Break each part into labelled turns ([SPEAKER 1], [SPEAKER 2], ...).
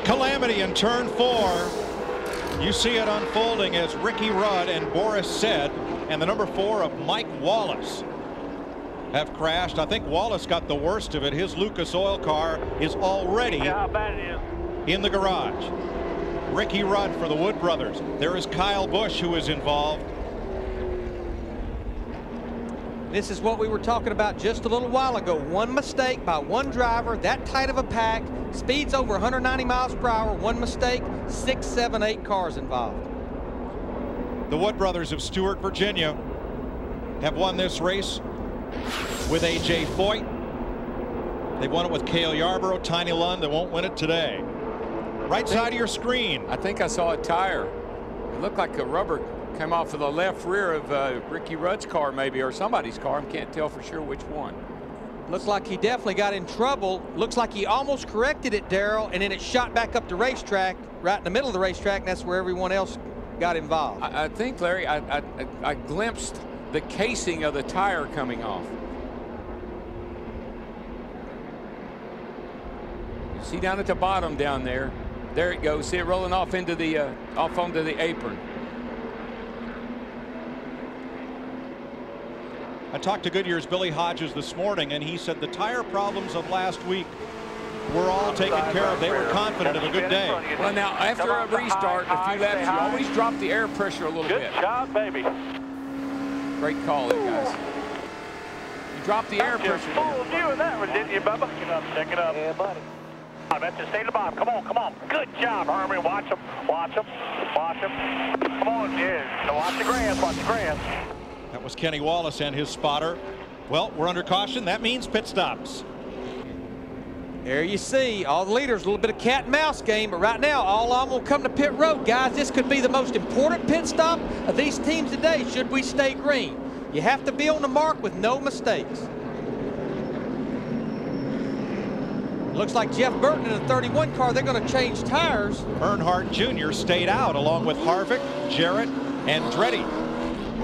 [SPEAKER 1] Calamity in turn 4. You see it unfolding as Ricky Rudd and Boris Said and the number 4 of Mike Wallace have crashed. I think Wallace got the worst of it. His Lucas Oil car is already in the garage. Ricky Rudd for the Wood brothers. There is Kyle Busch, who is involved.
[SPEAKER 2] This is what we were talking about just a little while ago. One mistake by one driver, that tight of a pack, speeds over 190 miles per hour, one mistake, 6, 7, 8 cars involved.
[SPEAKER 1] The Wood brothers of Stewart, Virginia have won this race with A.J. Foyt. They've won it with Cale Yarborough, Tiny Lund. They won't win it today. Right side of your screen.
[SPEAKER 3] I think I saw a tire. It looked like a rubber came off of the left rear of Ricky Rudd's car, maybe, or somebody's car. I can't tell for sure which one.
[SPEAKER 2] Looks like he definitely got in trouble. Looks like he almost corrected it, Darrell, and then it shot back up the racetrack, right in the middle of the racetrack, and that's where everyone else got involved.
[SPEAKER 3] I think, Larry, I glimpsed the casing of the tire coming off. You see down at the bottom down there. There it goes. See it rolling off into the off onto the apron.
[SPEAKER 1] I talked to Goodyear's Billy Hodges this morning, and he said the tire problems of last week were all taken care of. They were confident of a good day.
[SPEAKER 3] Well, now, after a restart, a few laps, you always drop the air pressure a little bit.
[SPEAKER 4] Good job, baby.
[SPEAKER 3] Great call there, guys. You drop the air pressure.
[SPEAKER 4] Full view of that one, didn't you, Bubba? Check it up. Yeah, buddy. That's just stay to the bottom. Come on, come on. Good job, Herman. Watch him. Watch him. Watch him. Come on, yeah. Now watch the grass. Watch the grass.
[SPEAKER 1] That was Kenny Wallace and his spotter. Well, we're under caution. That means pit stops.
[SPEAKER 2] There you see all the leaders, a little bit of cat and mouse game, but right now all of them will come to pit road, guys. This could be the most important pit stop of these teams today should we stay green. You have to be on the mark with no mistakes. Looks like Jeff Burton in a 31 car, they're going to change tires.
[SPEAKER 1] Earnhardt Jr. stayed out along with Harvick, Jarrett, and Andretti.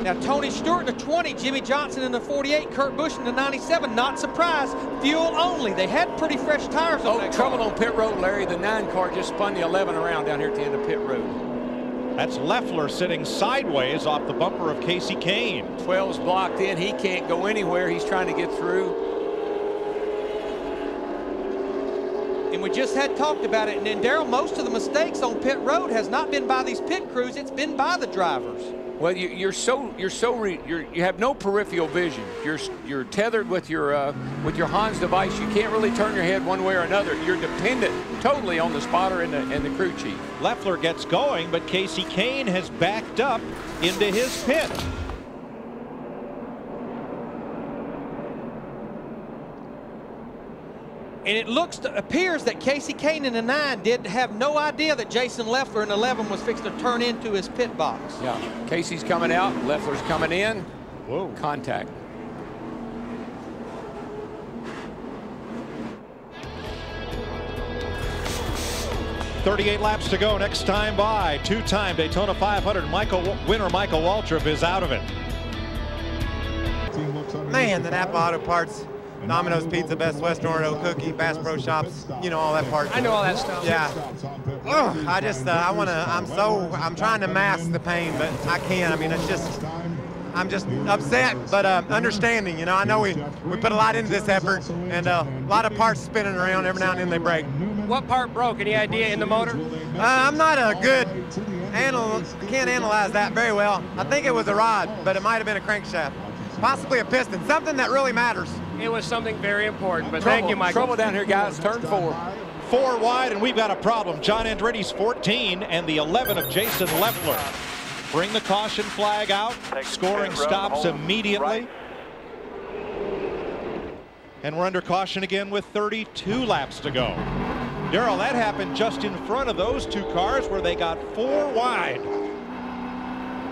[SPEAKER 2] Now Tony Stewart in the 20, Jimmy Johnson in the 48, Kurt Busch in the 97. Not surprised, fuel only. They had pretty fresh tires on that
[SPEAKER 3] trouble
[SPEAKER 2] car.
[SPEAKER 3] on pit road, Larry. The 9 car just spun the 11 around down here at the end of pit road.
[SPEAKER 1] That's Leffler sitting sideways off the bumper of Casey Kane.
[SPEAKER 3] 12's blocked in. He can't go anywhere. He's trying to get through.
[SPEAKER 2] And we just had talked about it. And then, Darrell, most of the mistakes on pit road has not been by these pit crews. It's been by the drivers.
[SPEAKER 3] Well, you have no peripheral vision. You're tethered with your Hans device. You can't really turn your head one way or another. You're dependent totally on the spotter and the crew chief.
[SPEAKER 1] Leffler gets going, but Casey Kane has backed up into his pit.
[SPEAKER 2] And it appears that Casey Kane in the 9 did have no idea that Jason Leffler in 11 was fixing to turn into his pit box.
[SPEAKER 3] Yeah, Casey's coming out, Leffler's coming in.
[SPEAKER 1] Whoa.
[SPEAKER 3] Contact.
[SPEAKER 1] .38 laps to go. Next time by, two-time Daytona 500 winner Michael Waltrip is out of it.
[SPEAKER 5] Man, the Napa Auto Parts, Domino's Pizza, Best Western Oreo Cookie, Bass Pro Shops, you know all that part.
[SPEAKER 2] I know all that stuff.
[SPEAKER 5] Yeah. Oh, I'm trying to mask the pain, but I can't. I mean, I'm just upset, but understanding. You know, I know we put a lot into this effort, and a lot of parts spinning around. Every now and then they break.
[SPEAKER 2] What part broke? Any idea in the motor?
[SPEAKER 5] I'm not a good analyst. I can't analyze that very well. I think it was a rod, but it might have been a crankshaft. Possibly a piston, something that really matters.
[SPEAKER 6] It was something very important, but thank you, Michael.
[SPEAKER 3] Trouble down here, guys. Turn 4.
[SPEAKER 1] 4 wide, and we've got a problem. John Andretti's 14 and the 11 of Jason Leffler. Bring the caution flag out. Scoring stops immediately. And we're under caution again with 32 laps to go. Darrell, that happened just in front of those 2 cars where they got 4 wide.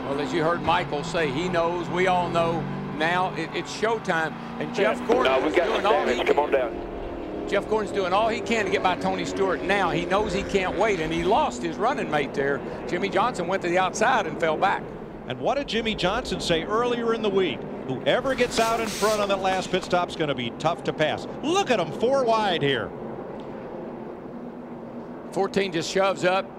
[SPEAKER 3] Well, as you heard Michael say, he knows, we all know. Now it's showtime, and Jeff Gordon is doing all he can.
[SPEAKER 4] Come on down.
[SPEAKER 3] Jeff Gordon's doing all he can to get by Tony Stewart. Now he knows he can't wait, and he lost his running mate there. Jimmy Johnson went to the outside and fell back.
[SPEAKER 1] And what did Jimmy Johnson say earlier in the week? Whoever gets out in front on that last pit stop is going to be tough to pass. Look at him, 4 wide here.
[SPEAKER 3] 14 just shoves up,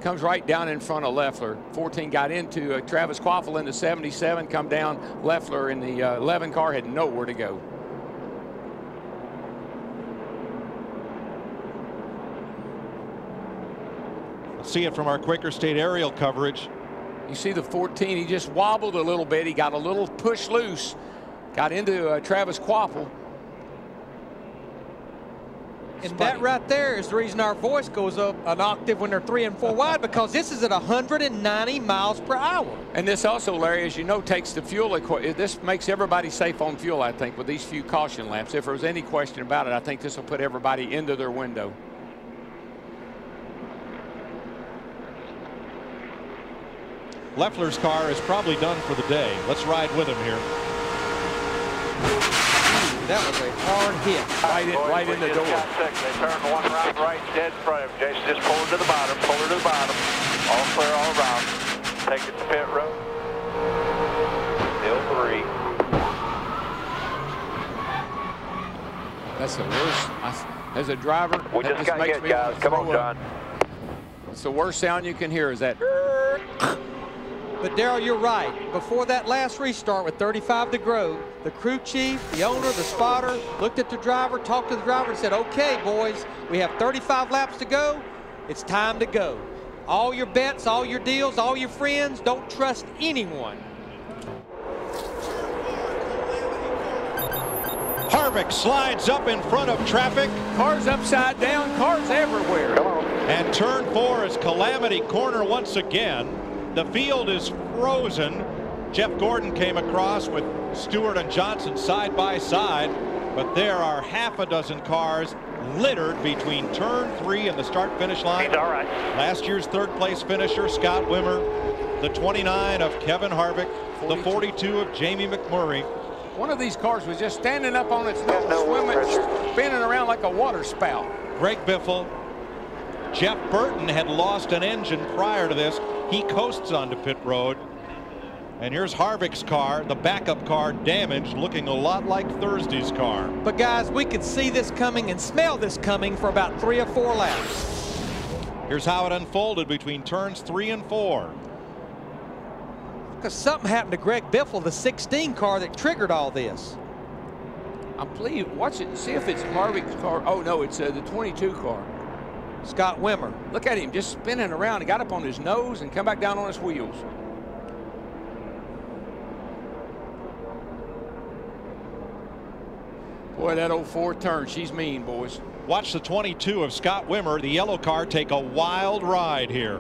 [SPEAKER 3] comes right down in front of Leffler. 14 got into Travis Quaffle in the 77, come down. Leffler in the 11 car had nowhere to go.
[SPEAKER 1] Let's see it from our Quaker State aerial coverage.
[SPEAKER 3] You see the 14, he just wobbled a little bit. He got a little push loose, got into Travis Quaffle.
[SPEAKER 2] And that right there is the reason our voice goes up an octave when they're 3 and 4 wide, because this is at 190 miles per hour.
[SPEAKER 3] And this also, Larry, as you know, takes the fuel. This makes everybody safe on fuel, I think, with these few caution laps. If there's any question about it, I think this will put everybody into their window.
[SPEAKER 1] Leffler's car is probably done for the day. Let's ride with him here.
[SPEAKER 2] That was a hard hit.
[SPEAKER 3] Right in the door.
[SPEAKER 4] They turn one right dead in front of him. Jason, just pull her to the bottom, pull her to the bottom. All clear all around. Take it to pit road. Still 3.
[SPEAKER 3] That's the worst. As a driver,
[SPEAKER 4] We just got to get, guys. Come on, John.
[SPEAKER 3] It's the worst sound you can hear is that.
[SPEAKER 2] But Darrell, you're right. Before that last restart with 35 to go, the crew chief, the owner, the spotter looked at the driver, talked to the driver, and said, "Okay, boys, we have 35 laps to go. It's time to go. All your bets, all your deals, all your friends, don't trust anyone."
[SPEAKER 1] Harvick slides up in front of traffic.
[SPEAKER 3] Cars upside down, cars everywhere.
[SPEAKER 4] Come on.
[SPEAKER 1] And turn 4 is Calamity Corner once again. The field is frozen. Jeff Gordon came across with Stewart and Johnson side by side, but there are half a dozen cars littered between turn 3 and the start finish line.
[SPEAKER 4] He's all right.
[SPEAKER 1] Last year's third place finisher Scott Wimmer, the 29 of Kevin Harvick, the 42 of Jamie McMurray.
[SPEAKER 3] One of these cars was just standing up on its nose, swimming, spinning around like a water spout.
[SPEAKER 1] Greg Biffle. Jeff Burton had lost an engine prior to this. He coasts onto pit road. And here's Harvick's car, the backup car, damaged, looking a lot like Thursday's car.
[SPEAKER 2] But guys, we could see this coming and smell this coming for about 3 or 4 laps.
[SPEAKER 1] Here's how it unfolded between turns 3 and 4.
[SPEAKER 2] Because something happened to Greg Biffle, the 16 car that triggered all this.
[SPEAKER 3] I believe, watch it, see if it's Harvick's car. Oh no, it's the 22 car.
[SPEAKER 2] Scott Wimmer.
[SPEAKER 3] Look at him just spinning around. He got up on his nose and come back down on his wheels. Boy, that old 4 turn, she's mean, boys.
[SPEAKER 1] Watch the 22 of Scott Wimmer, the yellow car, take a wild ride here.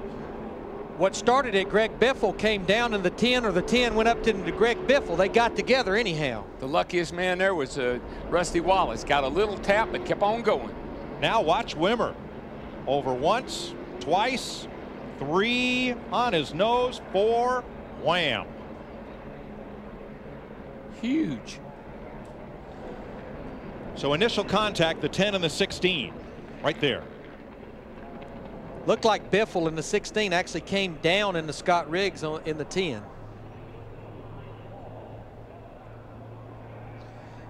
[SPEAKER 2] What started it, Greg Biffle came down in the 10, or the 10 went up to Greg Biffle. They got together anyhow.
[SPEAKER 3] The luckiest man there was Rusty Wallace. Got a little tap but kept on going.
[SPEAKER 1] Now watch Wimmer. Over once, twice, 3 on his nose, 4, wham.
[SPEAKER 3] Huge.
[SPEAKER 1] So initial contact, the 10 and the 16, right there.
[SPEAKER 2] Looked like Biffle in the 16 actually came down into Scott Riggs in the 10.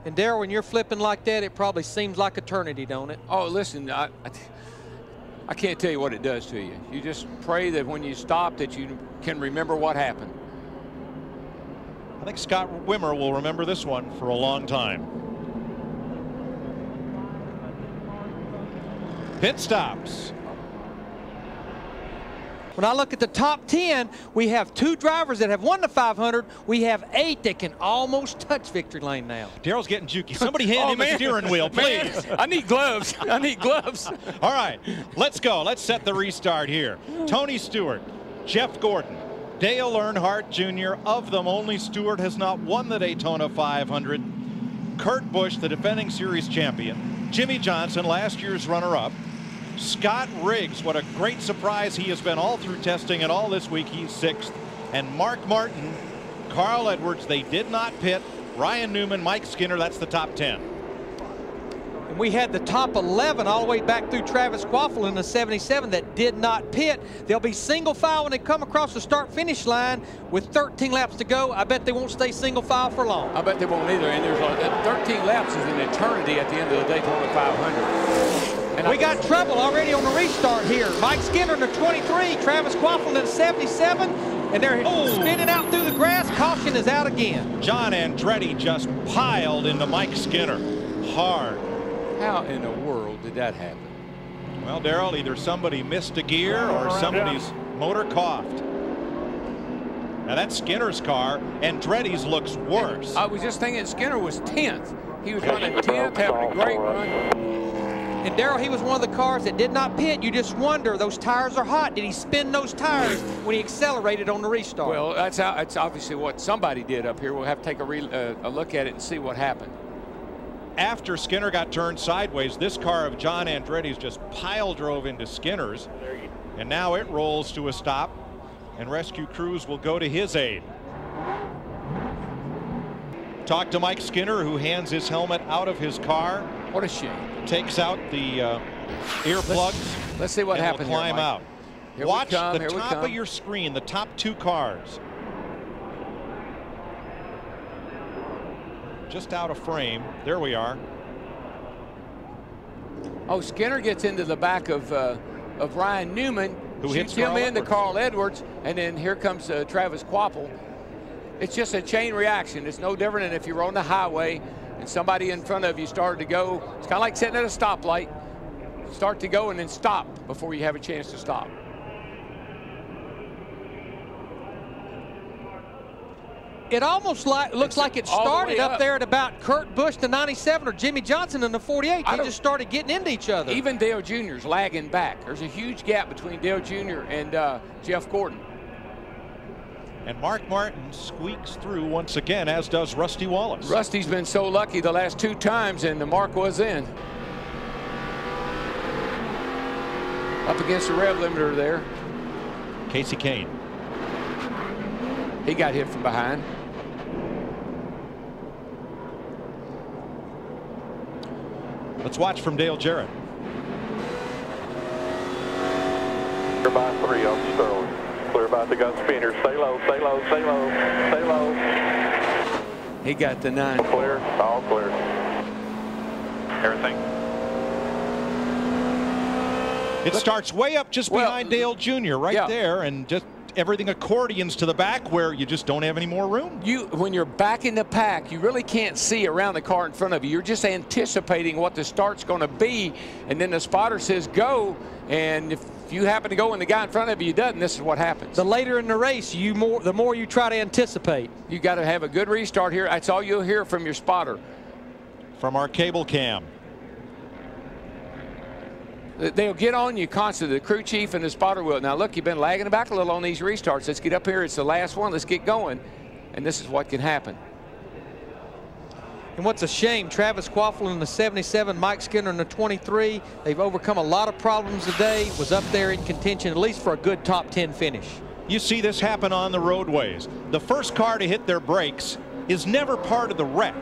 [SPEAKER 2] And Darrell, when you're flipping like that, it probably seems like eternity, don't it?
[SPEAKER 3] Oh, listen, I can't tell you what it does to you. You just pray that when you stop that you can remember what happened.
[SPEAKER 1] I think Scott Wimmer will remember this one for a long time. Pit stops.
[SPEAKER 2] When I look at the top 10, we have 2 drivers that have won the 500. We have 8 that can almost touch victory lane now.
[SPEAKER 1] Darrell's getting jukey. Somebody hand him a steering wheel, please.
[SPEAKER 3] Man, I need gloves. I need gloves.
[SPEAKER 1] All right, let's go. Let's set the restart here. Tony Stewart, Jeff Gordon, Dale Earnhardt Jr. Of them, only Stewart has not won the Daytona 500. Kurt Busch, the defending series champion. Jimmy Johnson, last year's runner-up. Scott Riggs, what a great surprise he has been all through testing, and all this week he's 6th. And Mark Martin, Carl Edwards, they did not pit. Ryan Newman, Mike Skinner, that's the top 10.
[SPEAKER 2] And we had the top 11 all the way back through Travis Quaffle in the 77 that did not pit. They'll be single file when they come across the start finish line with 13 laps to go. I bet they won't stay single file for long.
[SPEAKER 3] I bet they won't either. And there's 13 laps is an eternity at the end of the Daytona 500.
[SPEAKER 2] We got trouble already on the restart here. Mike Skinner in the 23, Travis Quaffle in the 77, and they're spinning out through the grass. Caution is out again.
[SPEAKER 1] John Andretti just piled into Mike Skinner hard.
[SPEAKER 3] How in the world did that happen?
[SPEAKER 1] Well, Darrell, either somebody missed a gear or somebody's motor coughed. Now that's Skinner's car. Andretti's looks worse.
[SPEAKER 3] I was just thinking Skinner was 10th. He was running 10th, having a great run.
[SPEAKER 2] And Darrell, he was one of the cars that did not pit. You just wonder, those tires are hot. Did he spin those tires when he accelerated on the restart?
[SPEAKER 3] Well, that's obviously what somebody did up here. We'll have to take a look at it and see what happened.
[SPEAKER 1] After Skinner got turned sideways, this car of John Andretti's just pile drove into Skinner's, and now it rolls to a stop, and rescue crews will go to his aid. Talk to Mike Skinner, who hands his helmet out of his car.
[SPEAKER 3] What a shame.
[SPEAKER 1] Takes out the earplugs.
[SPEAKER 3] Let's see what happened
[SPEAKER 1] here, climb
[SPEAKER 3] Mike.
[SPEAKER 1] out.
[SPEAKER 3] Here
[SPEAKER 1] Watch
[SPEAKER 3] we come,
[SPEAKER 1] the
[SPEAKER 3] here we
[SPEAKER 1] top
[SPEAKER 3] come.
[SPEAKER 1] of your screen, the top two cars. Just out of frame. There we are.
[SPEAKER 3] Oh, Skinner gets into the back of Ryan Newman,
[SPEAKER 1] who hits
[SPEAKER 3] him
[SPEAKER 1] Carl
[SPEAKER 3] into
[SPEAKER 1] Edwards.
[SPEAKER 3] Carl Edwards, and then here comes Travis Quaffle. It's just a chain reaction. It's no different than if you're on the highway and somebody in front of you started to go. It's kind of like sitting at a stoplight. Start to go and then stop before you have a chance to stop.
[SPEAKER 2] It almost looks like it started up there at about Kurt Busch, the 97, or Jimmy Johnson in the 48. They just started getting into each other.
[SPEAKER 3] Even Dale Jr.'s lagging back. There's a huge gap between Dale Jr. and Jeff Gordon.
[SPEAKER 1] And Mark Martin squeaks through once again, as does Rusty Wallace.
[SPEAKER 3] Rusty's been so lucky the last 2 times, and the mark was in. Up against the rev limiter there.
[SPEAKER 1] Casey Kane.
[SPEAKER 3] He got hit from behind.
[SPEAKER 1] Let's watch from Dale Jarrett.
[SPEAKER 4] Clear by 3 on Sterling. Clear by the gun spinner. Stay low, stay low, stay low, stay low.
[SPEAKER 3] He got the 9.
[SPEAKER 4] Clear, all clear. Everything.
[SPEAKER 1] It starts way up just behind Dale Jr. right there, and just everything accordions to the back where you just don't have any more room.
[SPEAKER 3] When you're back in the pack, you really can't see around the car in front of you. You're just anticipating what the start's going to be, and then the spotter says go, and if you happen to go and the guy in front of you doesn't, this is what happens.
[SPEAKER 2] The later in the race, the more you try to anticipate.
[SPEAKER 3] You got to have a good restart here. That's all you'll hear from your spotter.
[SPEAKER 1] From our cable cam.
[SPEAKER 3] They'll get on you constantly, the crew chief and the spotter will. Now look, you've been lagging back a little on these restarts. Let's get up here. It's the last one. Let's get going. And this is what can happen.
[SPEAKER 2] And what's a shame, Travis Quaffle in the 77, Mike Skinner in the 23. They've overcome a lot of problems today. Was up there in contention, at least for a good top 10 finish.
[SPEAKER 1] You see this happen on the roadways. The first car to hit their brakes is never part of the wreck.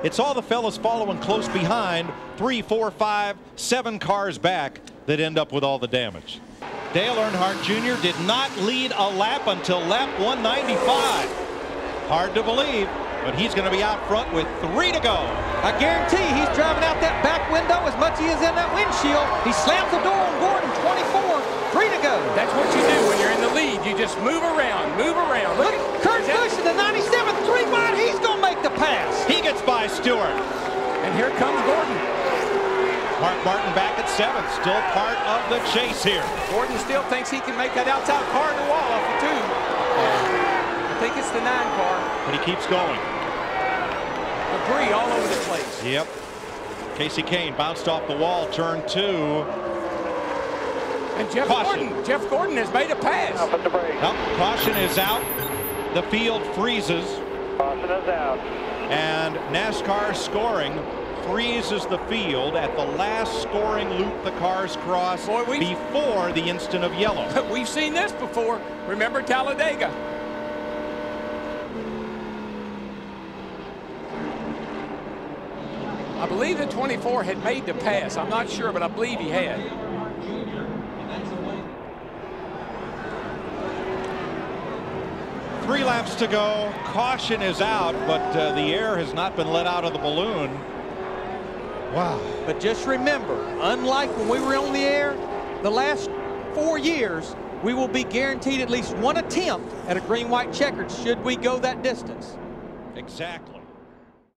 [SPEAKER 1] It's all the fellas following close behind, 3, 4, 5, 7 cars back, that end up with all the damage. Dale Earnhardt Jr. did not lead a lap until lap 195. Hard to believe, but he's going to be out front with 3 to go.
[SPEAKER 2] I guarantee he's driving out that back window as much as he is in that windshield. He slams the door on Gordon, 24, 3 to go.
[SPEAKER 3] That's what you do when you're in the lead. You just move around, move around.
[SPEAKER 2] Look at Kurt Busch in the 97, 3 wide. He's going to make the pass.
[SPEAKER 1] He gets by Stewart.
[SPEAKER 3] And here comes Gordon.
[SPEAKER 1] Mark Martin back at 7th, still part of the chase here.
[SPEAKER 3] Gordon still thinks he can make that outside car in the wall off the 2. I think it's the 9 car.
[SPEAKER 1] But he keeps going.
[SPEAKER 3] Debris all over the place.
[SPEAKER 1] Yep. Casey Kane bounced off the wall, turn 2.
[SPEAKER 3] And Jeff Gordon has made a pass.
[SPEAKER 4] Put the brake.
[SPEAKER 1] Nope, caution is out. The field freezes.
[SPEAKER 4] Caution is out.
[SPEAKER 1] And NASCAR scoring freezes the field at the last scoring loop the cars cross before the instant of yellow.
[SPEAKER 3] We've seen this before. Remember Talladega. I believe the 24 had made the pass. I'm not sure, but I believe he had.
[SPEAKER 1] Three laps to go. Caution is out, but the air has not been let out of the balloon.
[SPEAKER 5] Wow.
[SPEAKER 2] But just remember, unlike when we were on the air the last 4 years, we will be guaranteed at least one attempt at a green-white checkered should we go that distance.
[SPEAKER 1] Exactly.